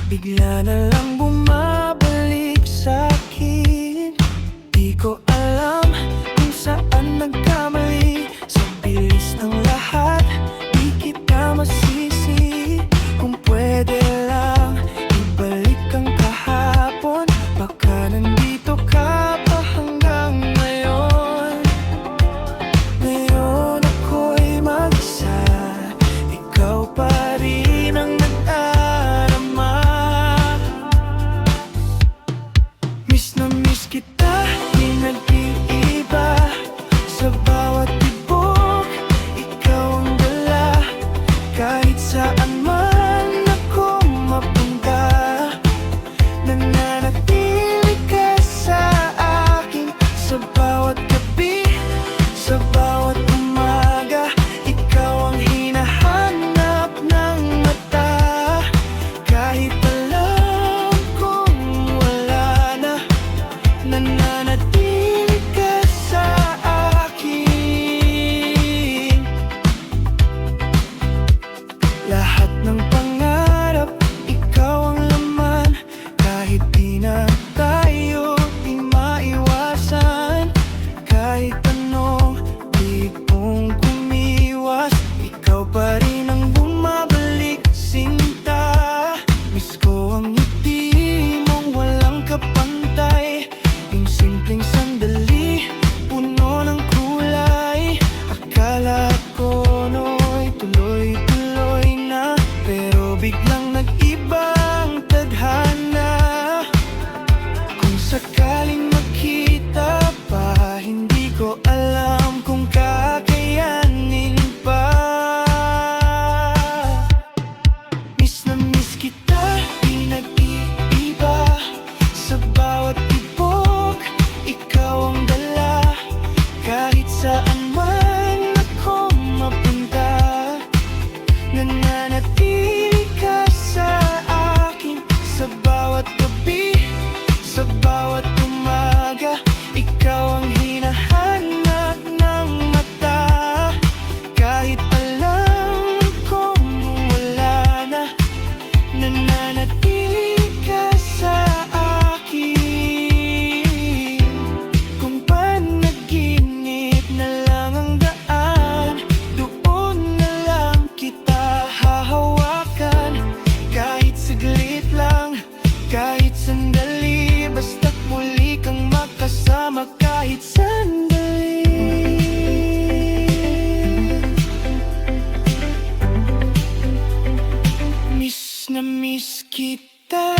bigla na lang bumabalik sa'kin. Di ko alam kung saan nagkamali. Sa bilis ng lahat, di kita masisi. Kung pwede lang, ibalik ang kahapon. Baka nandito ka pa hanggang ngayon. Ngayon ako'y mag-isa, ikaw pa rin ang nag-arama. Miss na miss kita, di nag-iiba. Sa bawat tibok, ikaw ang dala. Kahit saan man ako mapunta, nananatili ka sa akin. Sa bawat gabi, sa bawat umaga, ikaw ang hinahanap ng mata. Kahit alam kong wala na, nananatili ka sa akin. Lahat ng pangarap, ikaw ang laman. Kahit di na tayo, di maiwasan. Kahit anong tipong kumiwas, ikaw pa rin ang bumabalik, sinta. Miss ko ang ngiti mong walang kapantay. Yung simpleng sandali, puno ng kulay. Akala ko no'y tuloy-tuloy na, pero biglang nag-iba ang tadhana. Kung sakaling magkita pa, hindi ko alam kung kakayanin pa. Miss na miss kita, di nag-iiba. Sa bawat tibok, ikaw ang dala. Kahit saan man ako mapunta, nananatili ka sa akin. Sa bawat gabi, sa bawat umaga, ikaw ang hinahanap ng mata. Kahit alam kong wala na, nananatili ka sa akin. Kung panaginip na lang ang daan, doon na lang kita hahawakan. Kahit saglit lang, kahit sandali, basta't muli kang makasama kahit sandali. Miss na miss kita.